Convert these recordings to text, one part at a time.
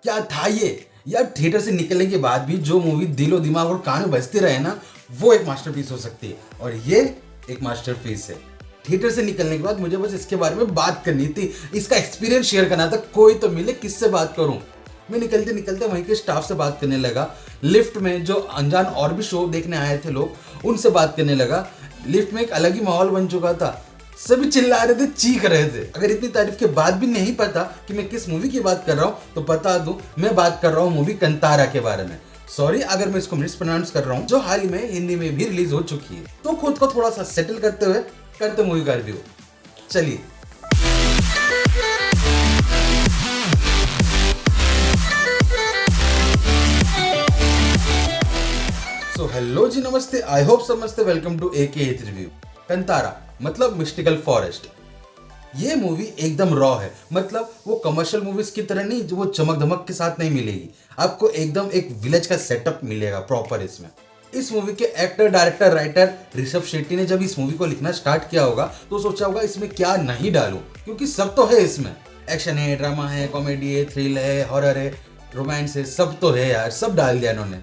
क्या था ये यार। थिएटर से निकलने के बाद भी जो मूवी दिलो दिमाग और कान में बजती रहे ना, वो एक मास्टरपीस हो सकती है, और ये एक मास्टरपीस है। थिएटर से निकलने के बाद मुझे बस इसके बारे में बात करनी थी, इसका एक्सपीरियंस शेयर करना था। कोई तो मिले, किससे बात करूं। मैं निकलते निकलते वहीं के स्टाफ से बात करने लगा। लिफ्ट में जो अनजान और भी शो देखने आए थे लोग, उनसे बात करने लगा। लिफ्ट में एक अलग ही माहौल बन चुका था, सभी चिल्ला रहे थे, चीख रहे थे। अगर इतनी तारीफ के बाद भी नहीं पता कि मैं किस मूवी की बात कर रहा हूँ, तो बता दूं, मैं बात कर रहा हूँ मूवी कंतारा के बारे में। सॉरी अगर मैं इसको मिसप्रोनाउंस कर रहा हूँ, जो हाल ही में हिंदी में भी रिलीज हो चुकी है। तो खुद को थोड़ा सा सेटल करते हुए करते मूवी का रिव्यू। चलिए। सो हेलो जी, नमस्ते, आई होप सब मस्त। Welcome to AK8 review. Kantara मतलब मिस्टिकल फॉरेस्ट। ये मूवी एकदम रॉ है, मतलब वो कमर्शियल मूवीज की तरह नहीं, जो वो चमक धमक के साथ नहीं मिलेगी। आपको एकदम एक विलेज का सेटअप मिलेगा प्रॉपर इसमें। इस मूवी के actor, director, writer Rishabh Shetty ने जब इस मूवी को लिखना स्टार्ट किया होगा तो सोचा होगा इसमें क्या नहीं डालूं, क्योंकि सब तो है इसमें। एक्शन है, ड्रामा है, कॉमेडी है, थ्रिल है, हॉरर है, रोमांस है, सब तो है यार, सब डाल दिया इन्होंने।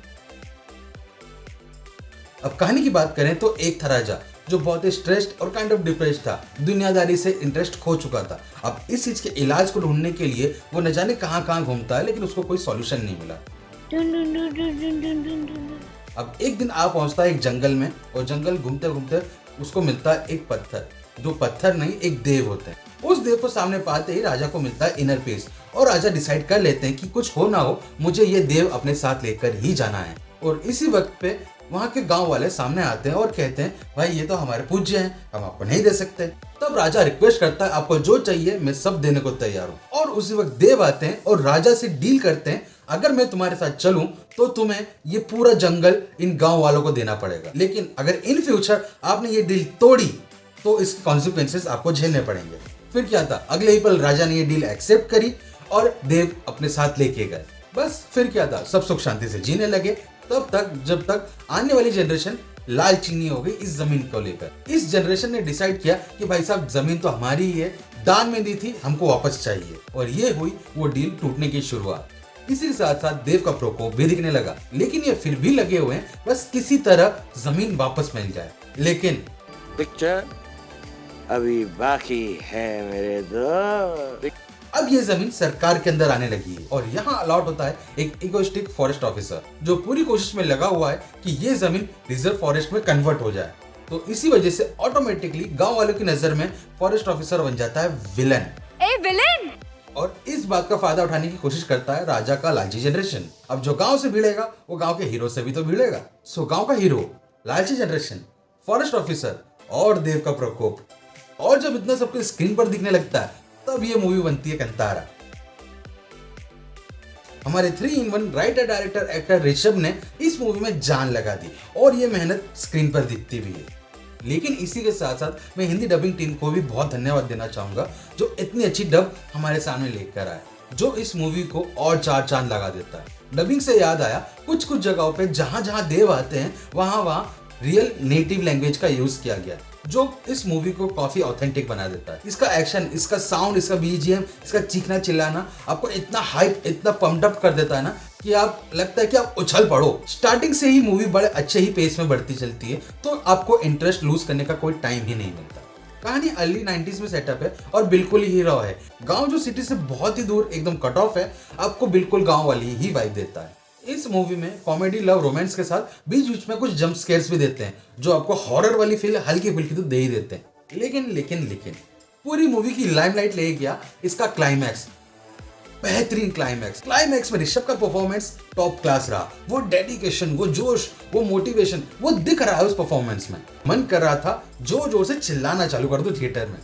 अब कहानी की बात करें तो एक था राजा जो बहुत ही स्ट्रेस्ड और काइंड ऑफ डिप्रेस्ड था, दुनियादारी से इंटरेस्ट खो चुका था। अब इस चीज के इलाज को ढूंढने के लिए वो न जाने कहां घूमता है, लेकिन उसको कोई सॉल्यूशन नहीं मिला। अब एक दिन आ पहुंचता है एक जंगल में, और जंगल घूमते घूमते उसको मिलता है एक पत्थर, जो पत्थर नहीं एक देव होते हैं। उस देव को सामने पाते ही राजा को मिलता है इनर पीस, और राजा डिसाइड कर लेते हैं कि कुछ हो ना हो, मुझे ये देव अपने साथ लेकर ही जाना है। और इसी वक्त पे वहाँ के गांव वाले सामने आते हैं और कहते हैं, भाई ये तो हमारे पूज्य हैं, हम आपको नहीं दे सकते। तब राजा रिक्वेस्ट करता है, आपको जो चाहिए मैं सब देने को तैयार हूँ। और उसी वक्त देव आते हैं और राजा से डील करते हैं, अगर मैं तुम्हारे साथ चलूं तो तुम्हें ये पूरा जंगल इन गांव वालों को देना पड़ेगा, लेकिन अगर इन फ्यूचर आपने ये डील तोड़ी तो इसके कॉन्सिक्वेंसेस आपको झेलने पड़ेंगे। फिर क्या था, अगले ही पल राजा ने ये डील एक्सेप्ट करी और देव अपने साथ लेके गए। बस फिर क्या था, सब सुख शांति से जीने लगे, तब तक जब तक आने वाली जनरेशन लालची नहीं हो गई इस जमीन को लेकर। इस जनरेशन ने डिसाइड किया कि भाई साहब जमीन तो हमारी ही है, दान में दी थी, हमको वापस चाहिए। और ये हुई वो डील टूटने की शुरुआत। इसी के साथ साथ देव का प्रकोप भी दिखने लगा, लेकिन ये फिर भी लगे हुए हैं बस किसी तरह जमीन वापस मिल जाए। लेकिन पिक्चर अभी बाकी है मेरे दोस्त। अब ये जमीन सरकार के अंदर आने लगी है, और यहाँ अलॉट होता है एक इगोइस्टिक फॉरेस्ट ऑफिसर, जो पूरी कोशिश में लगा हुआ है कि ये जमीन रिजर्व फॉरेस्ट में कन्वर्ट हो जाए। तो इसी वजह से ऑटोमेटिकली गांव वालों की नजर में फॉरेस्ट ऑफिसर बन जाता है विलन। विलन! और इस बात का फायदा उठाने की कोशिश करता है राजा का लालची जनरेशन। अब जो गांव से भिड़ेगा वो गांव के हीरो से भी तो भिड़ेगा। सो गांव का हीरो, लालची जनरेशन, फॉरेस्ट ऑफिसर और देव का प्रकोप, और जब इतना सबको स्क्रीन पर दिखने लगता है, तब ये मूवी बनती है कंतारा। हमारे 3-in-1 writer, director, actor Rishabh ने इस मूवी में जान लगा दी, और ये मेहनत स्क्रीन पर दिखती भी है। लेकिन इसी के साथ साथ मैं हिंदी डबिंग टीम को भी बहुत धन्यवाद देना चाहूंगा, जो इतनी अच्छी डब हमारे सामने लेकर आए, जो इस मूवी को और 4 चांद लगा देता है। डबिंग से याद आया, कुछ कुछ जगहों पे जहां जहां देव आते हैं वहां रियल नेटिव लैंग्वेज का यूज किया गया, जो इस मूवी को काफी ऑथेंटिक बना देता है। इसका एक्शन, इसका साउंड, इसका BGM, इसका चीखना चिल्लाना आपको इतना हाइप, इतना पम्प्ड अप कर देता है ना कि आप लगता है कि आप उछल पड़ो। स्टार्टिंग से ही मूवी बड़े अच्छे ही पेस में बढ़ती चलती है, तो आपको इंटरेस्ट लूज करने का कोई टाइम ही नहीं मिलता। कहानी अर्ली 90s में सेटअप है और बिल्कुल ही रॉ है। गांव जो सिटी से बहुत ही दूर एकदम कट ऑफ है, आपको बिल्कुल गांव वाली ही वाइब देता है। इस मूवी में कॉमेडी, लव, रोमांस के साथ बीच बीच में कुछ जंप स्केयर्स भी देते हैं, जो आपको हॉरर वाली फील हल्की फुल्की तो दे ही देते हैं। लेकिन पूरी मूवी की लाइमलाइट ले गया इसका क्लाइमैक्स, बेहतरीन क्लाइमैक्स में ऋषभ का परफॉर्मेंस टॉप क्लास रहा। वो डेडिकेशन, वो जोश, वो मोटिवेशन, वो दिख रहा है उस परफॉर्मेंस में। मन कर रहा था जोर जोर से चिल्लाना चालू कर दो थिएटर में।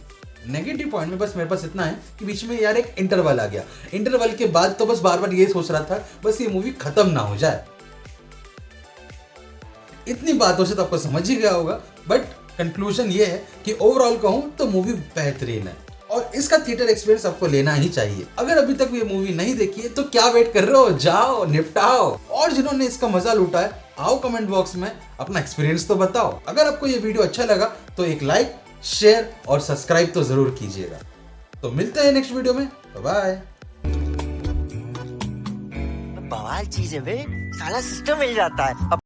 नेगेटिव पॉइंट में बस मेरे पास इतना है कि बीच में यार एक इंटरवल आ गया। इंटरवल के बाद तो बस बार बार ये सोच रहा था बस ये मूवी खत्म ना हो जाए। इतनी बातों से तो आपको समझ ही गया होगा, बट कंक्लूजन ये है कि ओवरऑल कहूं तो मूवी बेहतरीन है, और इसका थिएटर एक्सपीरियंस आपको लेना ही चाहिए। अगर अभी तक ये मूवी नहीं देखी है तो क्या वेट कर रहे हो, जाओ निपटाओ। और जिन्होंने इसका मजा लूटा है, आओ कमेंट बॉक्स में अपना एक्सपीरियंस तो बताओ। अगर आपको ये वीडियो अच्छा लगा तो एक लाइक, शेयर और सब्सक्राइब तो जरूर कीजिएगा। तो मिलते हैं नेक्स्ट वीडियो में, बाय बाय। बवाल चीज है बे, साला सिस्टम मिल जाता है।